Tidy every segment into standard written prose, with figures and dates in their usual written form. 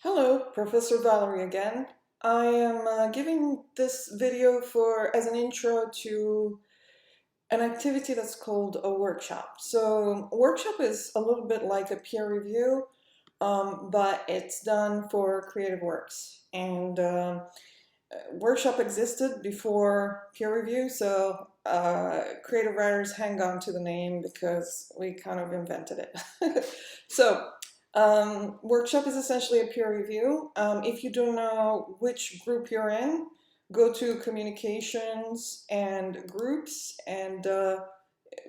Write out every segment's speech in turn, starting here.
Hello, Professor Valerie again. I am giving this video as an intro to an activity that's called a workshop. So a workshop is a little bit like a peer review, but it's done for creative works. And workshop existed before peer review, so creative writers hang on to the name because we kind of invented it. So workshop is essentially a peer review. If you don't know which group you're in, go to communications and groups and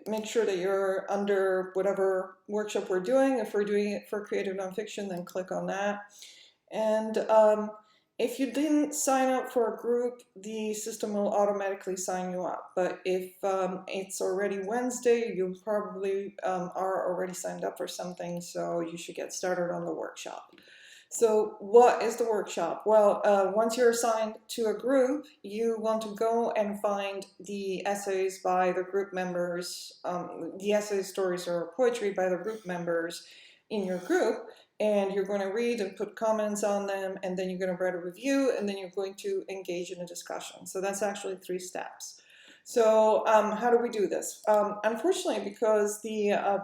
make sure that you're under whatever workshop we're doing. If we're doing it for creative nonfiction, then click on that. And if you didn't sign up for a group, the system will automatically sign you up. But if it's already Wednesday, you probably are already signed up for something, so you should get started on the workshop. So what is the workshop? Well, once you're assigned to a group, you want to go and find the essays by the group members, the essays, stories, or poetry by the group members in your group, and you're going to read and put comments on them, and then you're going to write a review, and then you're going to engage in a discussion. So that's actually 3 steps. So how do we do this? Unfortunately, because the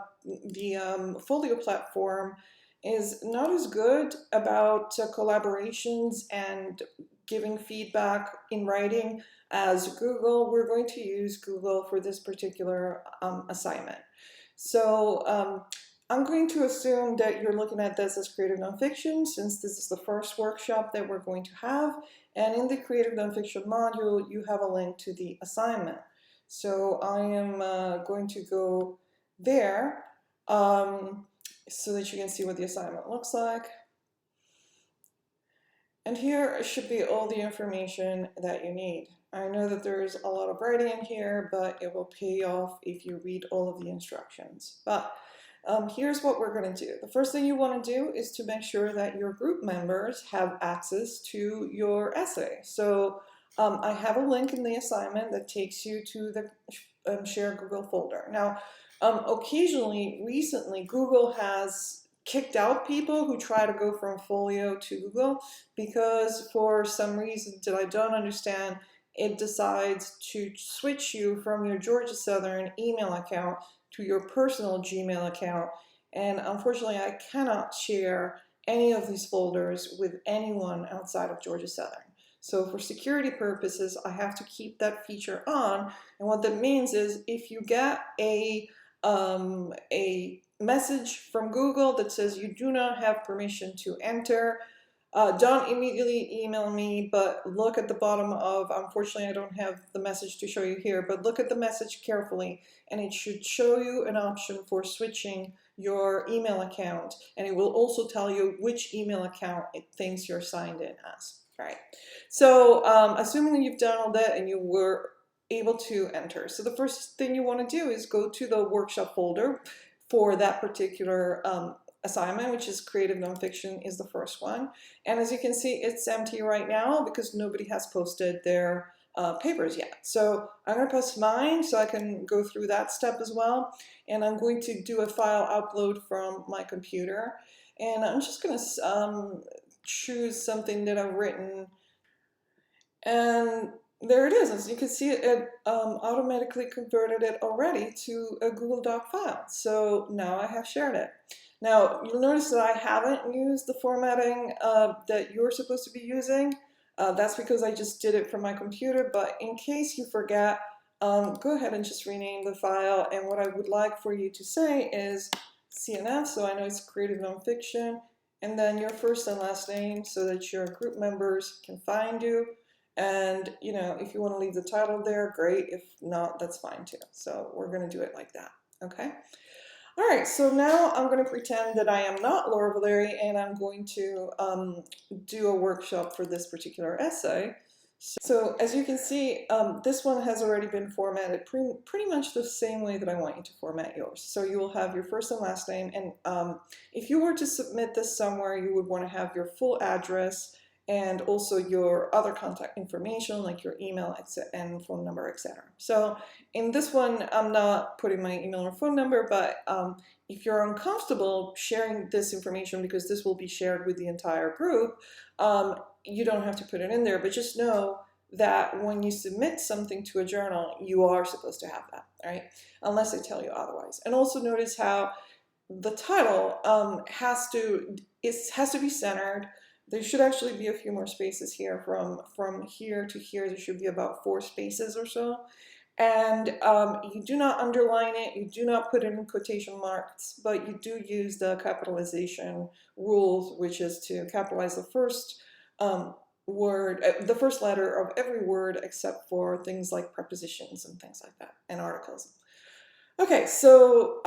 Folio platform is not as good about collaborations and giving feedback in writing as Google, we're going to use Google for this particular assignment. So I'm going to assume that you're looking at this as creative nonfiction, since this is the first workshop that we're going to have. And in the creative nonfiction module, you have a link to the assignment. So I am going to go there so that you can see what the assignment looks like. And here should be all the information that you need. I know that there's a lot of writing in here, but it will pay off if you read all of the instructions. But here's what we're going to do. The first thing you want to do is to make sure that your group members have access to your essay. So I have a link in the assignment that takes you to the Share Google folder. Now, occasionally, recently, Google has kicked out people who try to go from Folio to Google because for some reason that I don't understand, it decides to switch you from your Georgia Southern email account to your personal Gmail account. And unfortunately, I cannot share any of these folders with anyone outside of Georgia Southern. So for security purposes, I have to keep that feature on. And what that means is if you get a message from Google that says you do not have permission to enter, don't immediately email me, but look at the bottom of, unfortunately I don't have the message to show you here, but look at the message carefully and it should show you an option for switching your email account, and it will also tell you which email account it thinks you're signed in as. Right. So assuming you've done all that and you were able to enter. So the first thing you want to do is go to the workshop folder for that particular assignment, which is creative nonfiction is the first one. And as you can see, it's empty right now because nobody has posted their papers yet. So I'm going to post mine so I can go through that step as well. And I'm going to do a file upload from my computer. And I'm just going to choose something that I've written. And there it is. As you can see, it automatically converted it already to a Google Doc file. So now I have shared it. Now, you'll notice that I haven't used the formatting that you're supposed to be using. That's because I just did it from my computer, but in case you forget, go ahead and just rename the file. And what I would like for you to say is CNF, so I know it's creative nonfiction, and then your first and last name so that your group members can find you. And, you know, if you want to leave the title there, great. If not, that's fine too. So we're going to do it like that. Okay. All right. So now I'm going to pretend that I am not Laura Valeri and I'm going to do a workshop for this particular essay. So as you can see, this one has already been formatted pretty much the same way that I want you to format yours. So you will have your first and last name. And if you were to submit this somewhere, you would want to have your full address and also your other contact information like your email and phone number, etc. So in this one, I'm not putting my email or phone number, but if you're uncomfortable sharing this information because this will be shared with the entire group, you don't have to put it in there, but just know that when you submit something to a journal, you are supposed to have that, right? Unless I tell you otherwise. And also notice how the title has to be centered. There should actually be a few more spaces here. From here to here, there should be about 4 spaces or so. And you do not underline it, you do not put it in quotation marks, but you do use the capitalization rules, which is to capitalize the first the first letter of every word except for things like prepositions and things like that, and articles. Okay, so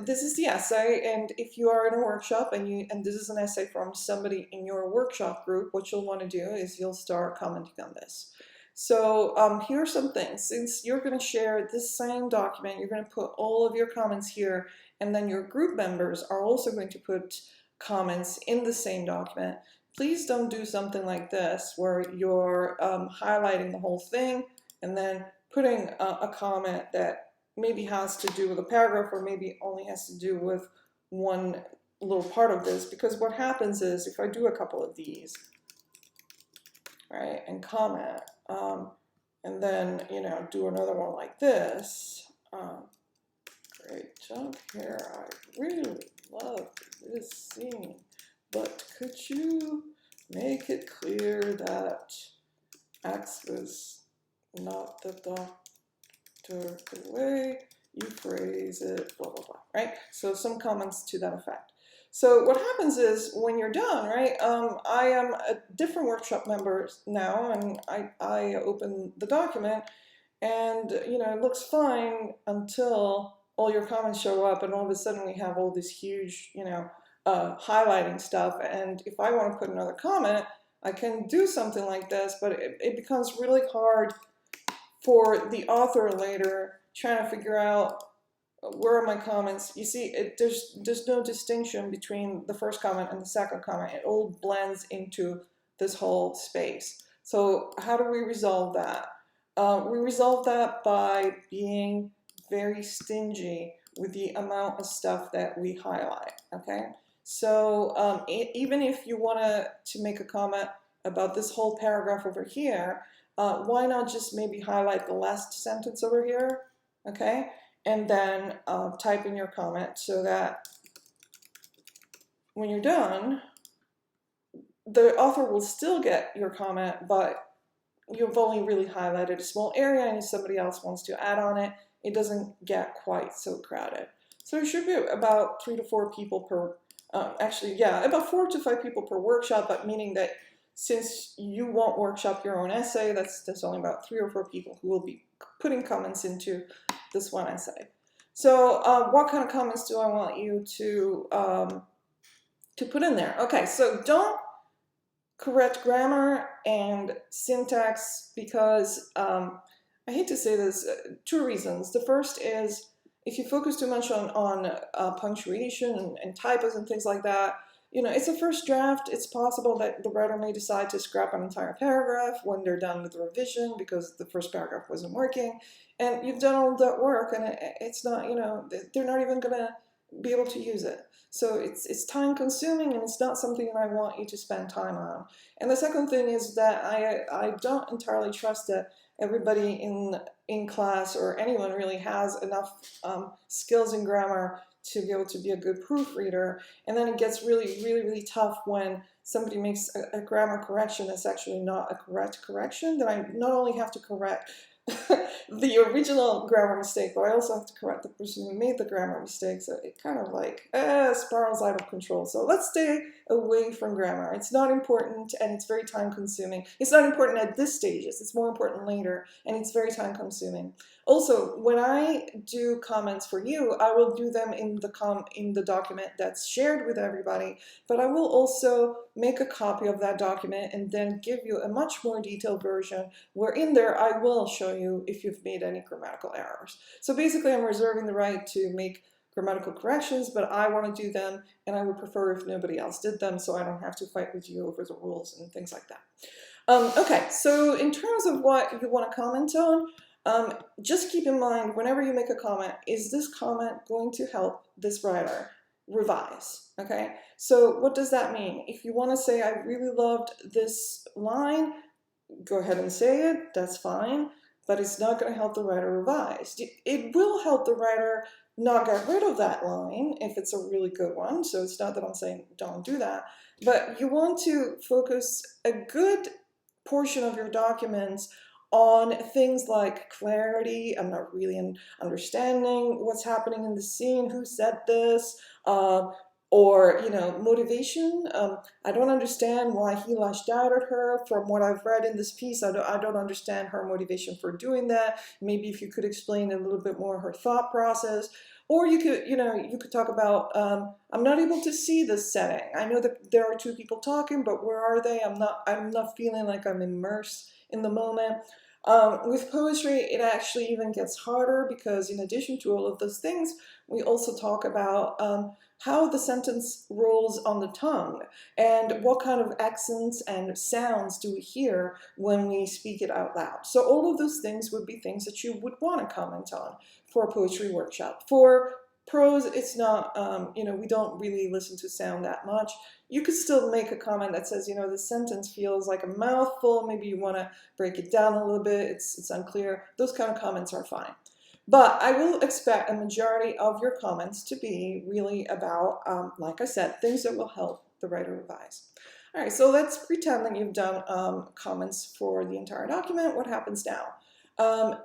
this is the essay, and if you are in a workshop and this is an essay from somebody in your workshop group, what you'll want to do is you'll start commenting on this. So here are some things. Since you're going to share this same document, you're going to put all of your comments here, and then your group members are also going to put comments in the same document. Please don't do something like this where you're highlighting the whole thing and then putting a comment that maybe has to do with a paragraph or maybe only has to do with one little part of this, because what happens is if I do a couple of these, right, and comment, and then, you know, do another one like this, great job here, I really love this scene, but could you make it clear that X was not the doctor, the way you phrase it, blah, blah, blah, right? So some comments to that effect. So what happens is when you're done, right, I am a different workshop member now, and I open the document, and, you know, it looks fine until all your comments show up, and all of a sudden we have all this huge, you know, highlighting stuff, and if I want to put another comment, I can do something like this, but it becomes really hard for the author later trying to figure out where are my comments. You see, there's no distinction between the first comment and the second comment. It all blends into this whole space. So how do we resolve that? We resolve that by being very stingy with the amount of stuff that we highlight, okay? So even if you want to make a comment about this whole paragraph over here, why not just maybe highlight the last sentence over here, okay? And then type in your comment so that when you're done, the author will still get your comment, but you've only really highlighted a small area, and if somebody else wants to add on it, it doesn't get quite so crowded. So it should be about 3 to 4 people per, actually, yeah, about 4 to 5 people per workshop, but meaning that since you won't workshop your own essay, that's only about 3 or 4 people who will be putting comments into this one essay. So what kind of comments do I want you to put in there? Okay, so don't correct grammar and syntax because I hate to say this, 2 reasons. The first is if you focus too much on punctuation and typos and things like that, you know, it's a first draft. It's possible that the writer may decide to scrap an entire paragraph when they're done with the revision because the first paragraph wasn't working. And you've done all that work, and it's not, you know, they're not even going to be able to use it. So it's time consuming, and it's not something that I want you to spend time on. And the second thing is that I don't entirely trust that everybody in class or anyone really has enough skills in grammar to be able to be a good proofreader. And then it gets really, really, really tough when somebody makes a grammar correction that's actually not a correct correction, that I not only have to correct the original grammar mistake, but I also have to correct the person who made the grammar mistake. So it kind of like spirals out of control. So let's stay away from grammar. It's not important, and it's very time consuming. It's not important at this stage. It's more important later, and it's very time consuming. Also, when I do comments for you, I will do them in the document that's shared with everybody, but I will also make a copy of that document and then give you a much more detailed version where in there I will show you if you've made any grammatical errors. So basically I'm reserving the right to make grammatical corrections, but I want to do them, and I would prefer if nobody else did them so I don't have to fight with you over the rules and things like that. Okay, so in terms of what you want to comment on, just keep in mind whenever you make a comment, is this comment going to help this writer revise? Okay, so what does that mean? If you want to say, I really loved this line, go ahead and say it, that's fine, but it's not going to help the writer revise. It will help the writer not get rid of that line if it's a really good one, so it's not that I'm saying don't do that, but you want to focus a good portion of your documents on things like clarity. I'm not really understanding what's happening in the scene, who said this, or, motivation. I don't understand why he lashed out at her. From what I've read in this piece, I don't understand her motivation for doing that. Maybe if you could explain a little bit more her thought process. Or you could talk about, I'm not able to see this setting. I know that there are two people talking, but where are they? I'm not feeling like I'm immersed in the moment. With poetry, it actually even gets harder because in addition to all of those things, we also talk about how the sentence rolls on the tongue and what kind of accents and sounds do we hear when we speak it out loud. So all of those things would be things that you would want to comment on for a poetry workshop. For prose, it's not, we don't really listen to sound that much. You could still make a comment that says, the sentence feels like a mouthful. Maybe you want to break it down a little bit. It's unclear. Those kind of comments are fine. But I will expect a majority of your comments to be really about, like I said, things that will help the writer revise. All right, so let's pretend that you've done comments for the entire document. What happens now?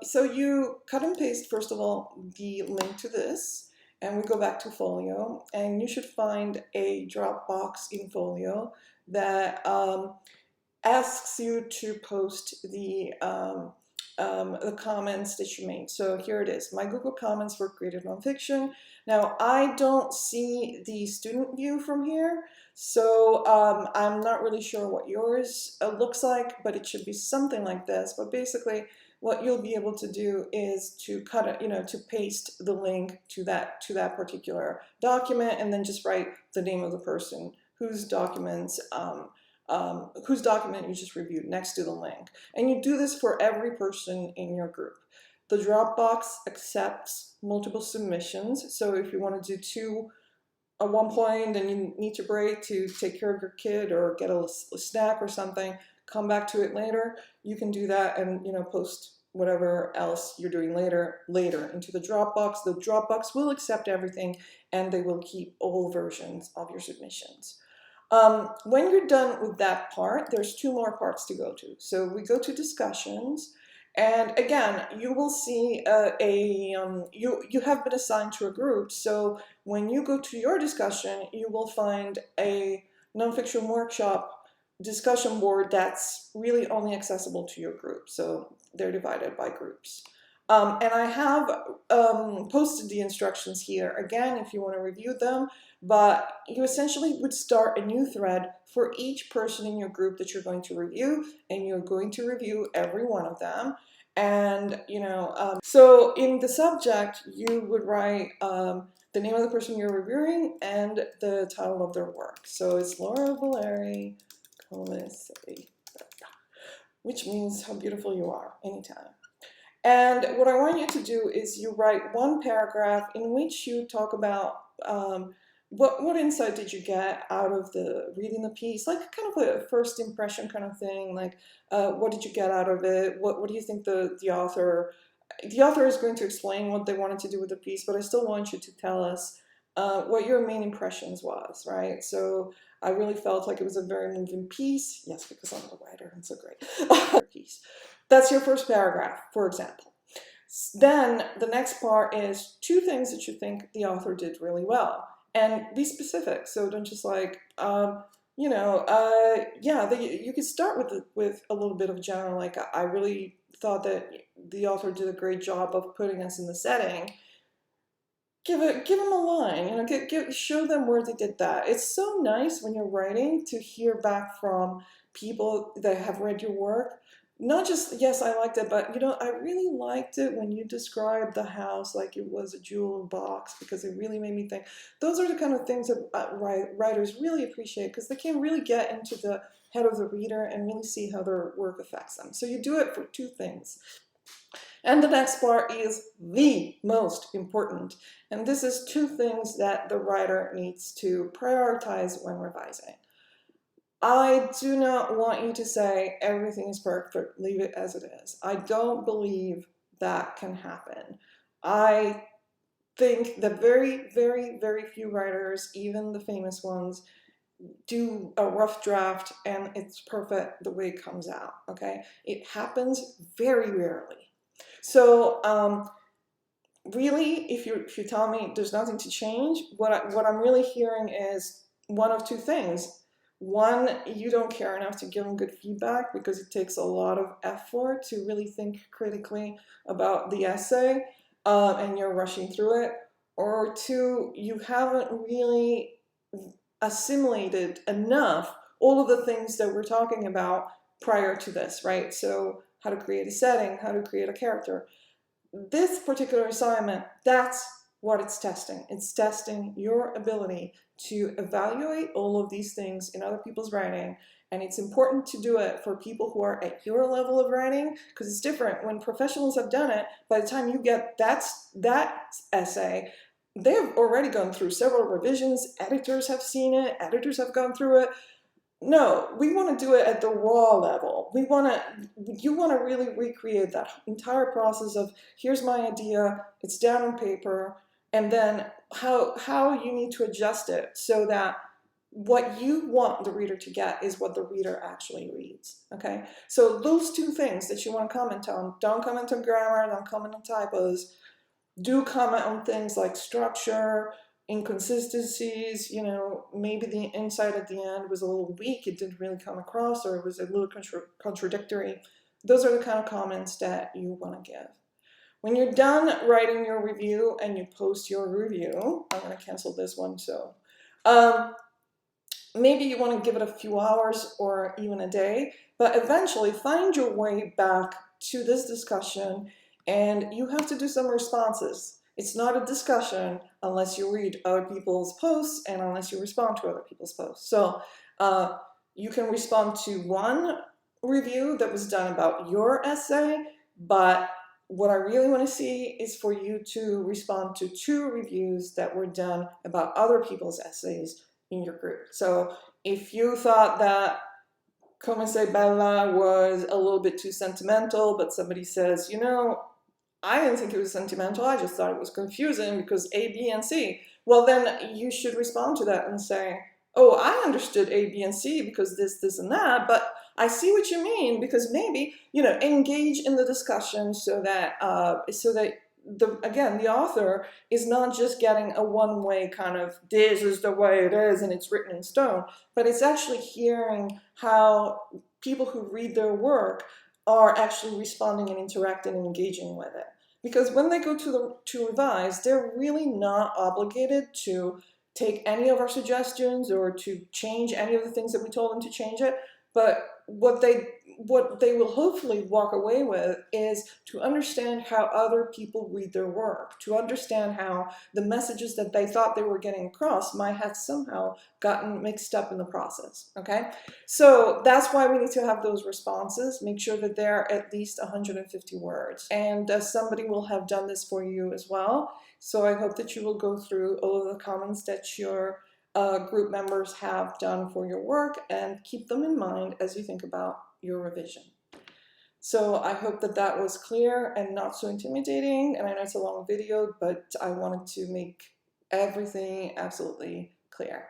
So you cut and paste, first of all, the link to this, and we go back to Folio, and you should find a Dropbox in Folio that asks you to post the comments that you made. So here it is, my Google Comments for Creative Nonfiction. Now, I don't see the student view from here, so I'm not really sure what yours looks like, but it should be something like this. But basically, what you'll be able to do is to cut it, to paste the link to that particular document, and then just write the name of the person whose document you just reviewed next to the link. And you do this for every person in your group. The Dropbox accepts multiple submissions, so if you want to do two at one point and you need to break to take care of your kid or get a snack or something, come back to it later, you can do that and post whatever else you're doing later into the Dropbox. The Dropbox will accept everything and they will keep all versions of your submissions. When you're done with that part, there's two more parts to go to. So we go to discussions, and again, you will see you have been assigned to a group. So when you go to your discussion, you will find a nonfiction workshop discussion board that's really only accessible to your group. So they're divided by groups. And I have posted the instructions here again if you want to review them, but you essentially would start a new thread for each person in your group that you're going to review, and you're going to review every one of them. And so in the subject you would write the name of the person you're reviewing and the title of their work. So it's Laura Valeri, which means how beautiful you are, anytime. And what I want you to do is you write one paragraph in which you talk about what insight did you get out of reading the piece, like kind of a first impression kind of thing, like what did you get out of it, what do you think the author is going to explain what they wanted to do with the piece, but I still want you to tell us what your main impressions was, right? So I really felt like it was a very moving piece. Yes, because I'm the writer, I'm so great. Piece. That's your first paragraph, for example. Then the next part is two things that you think the author did really well, and be specific. So don't just like, you could start with a little bit of general, like I really thought that the author did a great job of putting us in the setting. Give them a line, show them where they did that. It's so nice when you're writing to hear back from people that have read your work not just, yes, I liked it, but I really liked it when you described the house like it was a jewel box, because it really made me think. Those are the kind of things that writers really appreciate, because they can really get into the head of the reader and really see how their work affects them. So you do it for two things. And the next part is the most important. And this is two things that the writer needs to prioritize when revising. I do not want you to say everything is perfect, leave it as it is. I don't believe that can happen. I think that very, very, very few writers, even the famous ones, do a rough draft and it's perfect the way it comes out, okay? It happens very rarely. So really, if you tell me there's nothing to change, what I'm really hearing is one of two things. One, you don't care enough to give them good feedback because it takes a lot of effort to really think critically about the essay, and you're rushing through it. Or two, you haven't really assimilated enough all of the things that we're talking about prior to this, right? So how to create a setting, how to create a character. This particular assignment, that's what it's testing. It's testing your ability to evaluate all of these things in other people's writing. And it's important to do it for people who are at your level of writing, because it's different. When professionals have done it, by the time you get that essay, they've already gone through several revisions. Editors have seen it. Editors have gone through it. No, we want to do it at the raw level. You want to really recreate that entire process of, here's my idea, it's down on paper, and then how you need to adjust it so that what you want the reader to get is what the reader actually reads, okay? So those two things that you want to comment on, don't comment on grammar, don't comment on typos, do comment on things like structure, inconsistencies, maybe the insight at the end was a little weak, it didn't really come across, or it was a little contradictory. Those are the kind of comments that you want to give. When you're done writing your review and you post your review, I'm going to cancel this one, so maybe you want to give it a few hours or even a day, but eventually find your way back to this discussion, and you have to do some responses. It's not a discussion unless you read other people's posts and unless you respond to other people's posts. So you can respond to one review that was done about your essay, but what I really want to see is for you to respond to two reviews that were done about other people's essays in your group. So if you thought that Come Se Bella was a little bit too sentimental, but somebody says, I didn't think it was sentimental, I just thought it was confusing because A, B, and C. Well, then you should respond to that and say, oh, I understood A, B, and C because this, and that, but I see what you mean, because maybe, engage in the discussion so that the author is not just getting a one-way kind of, this is the way it is and it's written in stone, but it's actually hearing how people who read their work are actually responding and interacting and engaging with it. Because when they go to revise, they're really not obligated to take any of our suggestions or to change any of the things that we told them to change it. But what they will hopefully walk away with is to understand how other people read their work, to understand how the messages that they thought they were getting across might have somehow gotten mixed up in the process, okay? So that's why we need to have those responses. Make sure that they're at least 150 words. And somebody will have done this for you as well. So I hope that you will go through all of the comments that your group members have done for your work and keep them in mind as you think about your revision. So I hope that that was clear and not so intimidating. And I know it's a long video, but I wanted to make everything absolutely clear.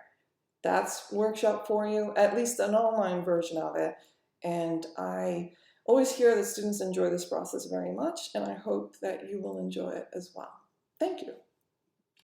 That's workshop for you, at least an online version of it. And I always hear that students enjoy this process very much, and I hope that you will enjoy it as well. Thank you.